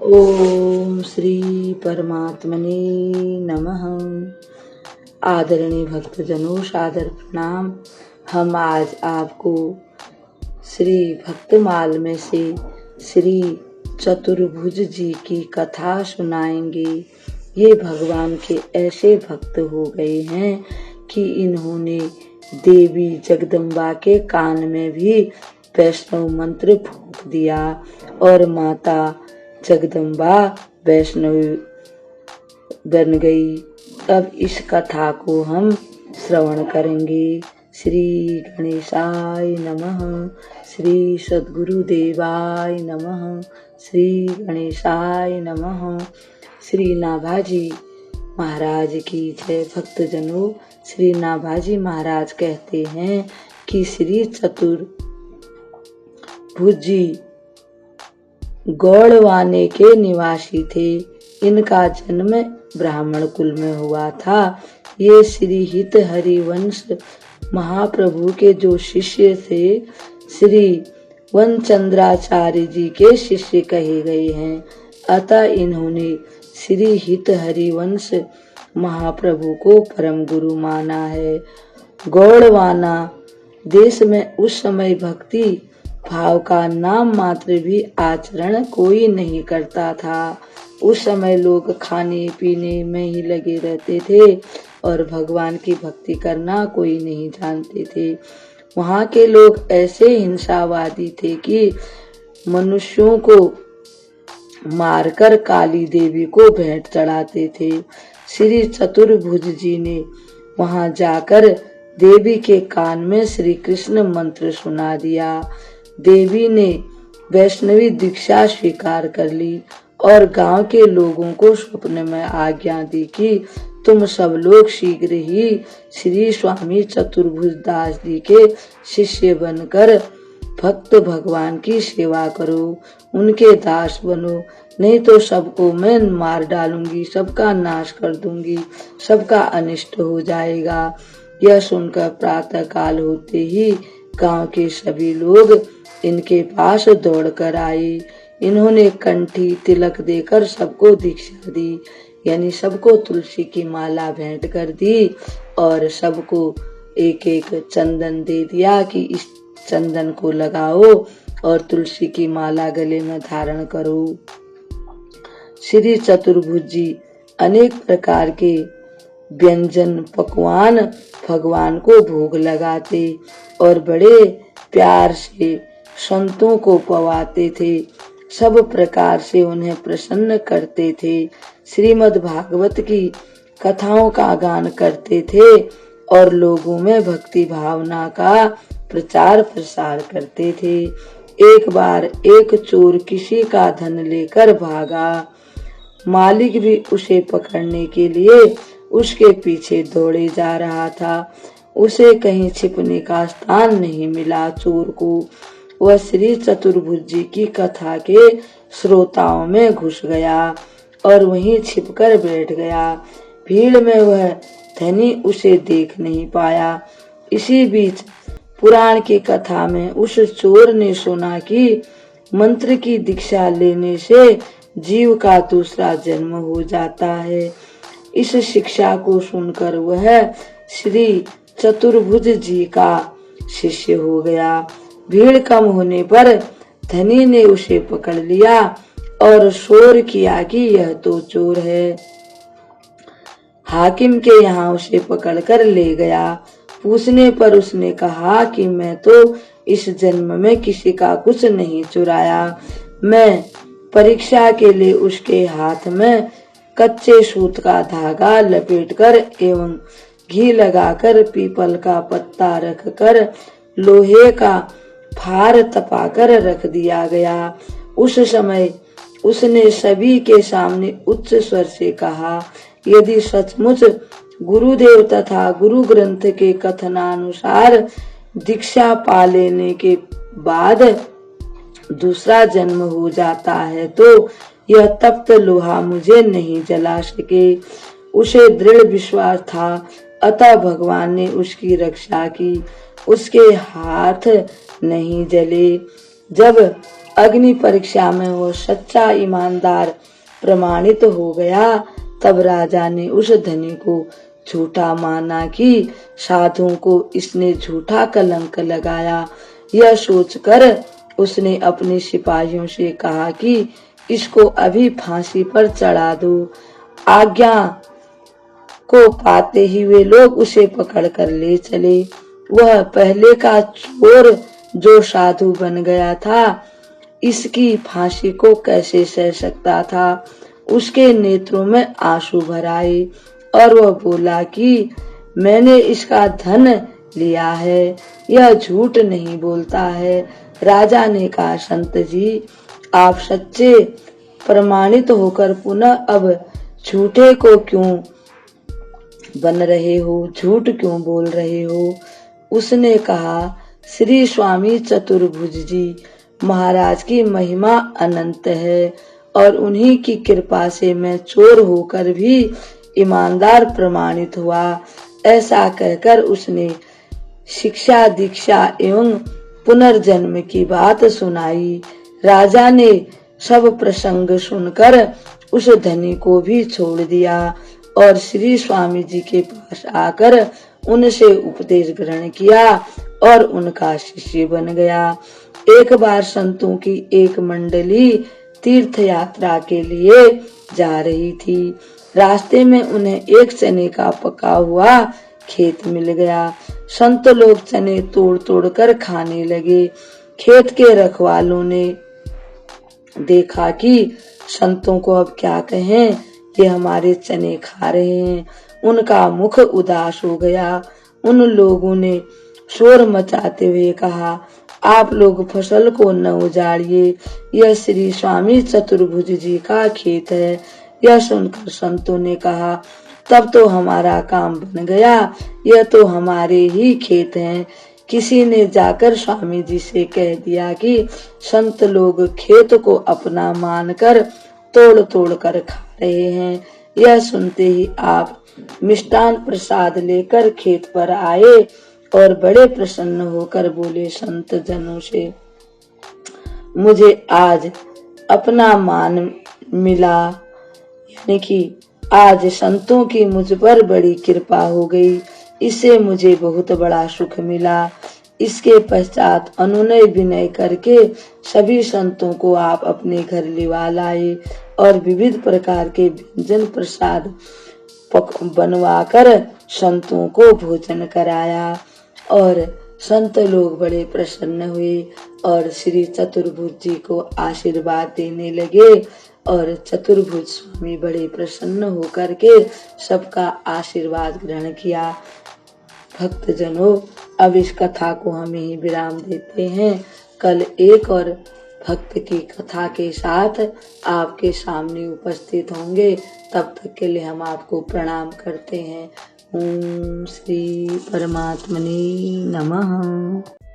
ओम श्री परमात्मने नमः। आदरणीय भक्तजनों, सादर प्रणाम। हम आज आपको श्री भक्तमाल में से श्री चतुर्भुज जी की कथा सुनाएंगे। ये भगवान के ऐसे भक्त हो गए हैं कि इन्होंने देवी जगदम्बा के कान में भी वैष्णव मंत्र फूंक दिया और माता जगदम्बा वैष्णवी बन गई। अब इस कथा को हम श्रवण करेंगे। श्री गणेशाय नमः। श्री सद्गुरुदेवाय नमः। श्री गणेशाय नमः। श्री नाभाजी महाराज की जय। भक्तजनों, श्री नाभाजी महाराज कहते हैं कि श्री चतुर्भुज जी गौड़वाने के निवासी थे। इनका जन्म ब्राह्मण कुल में हुआ था। ये श्री हित हरिवंश महाप्रभु के जो शिष्य थे, श्री वनचंद्राचार्य जी के शिष्य कहे गए हैं। अतः इन्होंने श्री हित हरिवंश महाप्रभु को परम गुरु माना है। गौड़वाना देश में उस समय भक्ति भाव का नाम मात्र भी आचरण कोई नहीं करता था। उस समय लोग खाने पीने में ही लगे रहते थे और भगवान की भक्ति करना कोई नहीं जानते थे। वहाँ के लोग ऐसे हिंसावादी थे कि मनुष्यों को मारकर काली देवी को भेंट चढ़ाते थे। श्री चतुर्भुज जी ने वहाँ जाकर देवी के कान में श्री कृष्ण मंत्र सुना दिया। देवी ने वैष्णवी दीक्षा स्वीकार कर ली और गांव के लोगों को स्वप्न में आज्ञा दी कि तुम सब लोग शीघ्र ही श्री स्वामी चतुर्भुज दास जी के शिष्य बनकर भक्त भगवान की सेवा करो, उनके दास बनो, नहीं तो सबको मैं मार डालूंगी, सबका नाश कर दूंगी, सबका अनिष्ट हो जाएगा। यह सुनकर प्रातः काल होते ही गांव के सभी लोग इनके पास दौड़कर आए। इन्होंने कंठी तिलक देकर सबको दीक्षा दी, यानी सबको तुलसी की माला भेंट कर दी और सबको एक एक चंदन दे दिया कि इस चंदन को लगाओ और तुलसी की माला गले में धारण करो। श्री चतुर्भुज जी अनेक प्रकार के व्यंजन पकवान भगवान को भोग लगाते और बड़े प्यार से संतों को पवाते थे। सब प्रकार से उन्हें प्रसन्न करते थे। श्रीमद् भागवत की कथाओं का गान करते थे और लोगों में भक्ति भावना का प्रचार प्रसार करते थे। एक बार एक चोर किसी का धन लेकर भागा। मालिक भी उसे पकड़ने के लिए उसके पीछे दौड़े जा रहा था। उसे कहीं छिपने का स्थान नहीं मिला। चोर को वह श्री चतुर्भुज जी की कथा के श्रोताओं में घुस गया और वहीं छिपकर बैठ गया। भीड़ में वह धनी उसे देख नहीं पाया। इसी बीच पुराण की कथा में उस चोर ने सुना कि मंत्र की दीक्षा लेने से जीव का दूसरा जन्म हो जाता है। इस शिक्षा को सुनकर वह श्री चतुर्भुज जी का शिष्य हो गया। भीड़ कम होने पर धनी ने उसे पकड़ लिया और शोर किया कि यह तो चोर है। हाकिम के यहाँ उसे पकड़कर ले गया। पूछने पर उसने कहा कि मैं तो इस जन्म में किसी का कुछ नहीं चुराया। मैं परीक्षा के लिए उसके हाथ में कच्चे सूत का धागा लपेटकर एवं घी लगाकर पीपल का पत्ता रखकर लोहे का फार तपाकर रख दिया गया। उस समय उसने सभी के सामने उच्च स्वर से कहा, यदि सचमुच गुरुदेव तथा गुरु ग्रंथ के कथनानुसार दीक्षा पा लेने के बाद दूसरा जन्म हो जाता है तो यह तप्त लोहा मुझे नहीं जला सके। उसे दृढ़ विश्वास था, अतः भगवान ने उसकी रक्षा की। उसके हाथ नहीं जले। जब अग्नि परीक्षा में वो सच्चा ईमानदार प्रमाणित हो गया। तब राजा ने उस धनी को झूठा माना कि साधुओं को इसने झूठा कलंक लगाया। यह सोचकर उसने अपने सिपाहियों से कहा कि इसको अभी फांसी पर चढ़ा दो। आज्ञा को पाते ही वे लोग उसे पकड़कर ले चले। वह पहले का चोर जो साधु बन गया था, इसकी फांसी को कैसे सह सकता था। उसके नेत्रों में आंसू भर आए और वह बोला कि मैंने इसका धन लिया है, यह झूठ नहीं बोलता है। राजा ने कहा, संत जी, आप सच्चे प्रमाणित होकर पुनः अब झूठे को क्यों बन रहे हो, झूठ क्यों बोल रहे हो। उसने कहा, श्री स्वामी चतुर्भुज जी महाराज की महिमा अनंत है और उन्हीं की कृपा से मैं चोर होकर भी ईमानदार प्रमाणित हुआ। ऐसा कहकर उसने शिक्षा, दीक्षा एवं पुनर्जन्म की बात सुनाई। राजा ने सब प्रसंग सुनकर उस धनी को भी छोड़ दिया और श्री स्वामी जी के पास आकर उनसे उपदेश ग्रहण किया और उनका शिष्य बन गया। एक बार संतों की एक मंडली तीर्थ यात्रा के लिए जा रही थी। रास्ते में उन्हें एक चने का पका हुआ खेत मिल गया। संत लोग चने तोड़ तोड़ कर खाने लगे। खेत के रखवालों ने देखा कि संतों को अब क्या कहें, ये हमारे चने खा रहे हैं। उनका मुख उदास हो गया। उन लोगों ने शोर मचाते हुए कहा, आप लोग फसल को न उजाड़िए, यह श्री स्वामी चतुर्भुज जी का खेत है। यह सुनकर संतों ने कहा, तब तो हमारा काम बन गया, यह तो हमारे ही खेत हैं। किसी ने जाकर स्वामी जी से कह दिया कि संत लोग खेत को अपना मानकर तोड़ तोड़ कर खा रहे हैं। यह सुनते ही आप मिष्टान प्रसाद लेकर खेत पर आए और बड़े प्रसन्न होकर बोले संत जनों से, मुझे आज अपना मान मिला, यानी कि आज संतों की मुझ पर बड़ी कृपा हो गई, इससे मुझे बहुत बड़ा सुख मिला। इसके पश्चात अनुनय विनय करके सभी संतों को आप अपने घर लिवा लाए और विविध प्रकार के व्यंजन प्रसाद बनवाकर संतों को भोजन कराया और संत लोग बड़े प्रसन्न हुए और श्री चतुर्भुज जी को आशीर्वाद देने लगे और चतुर्भुज स्वामी बड़े प्रसन्न होकर के सबका आशीर्वाद ग्रहण किया। भक्तजनों, अब इस कथा को हम यहीं विराम देते हैं। कल एक और भक्त की कथा के साथ आपके सामने उपस्थित होंगे। तब तक के लिए हम आपको प्रणाम करते हैं। ओम श्री परमात्मने नमः।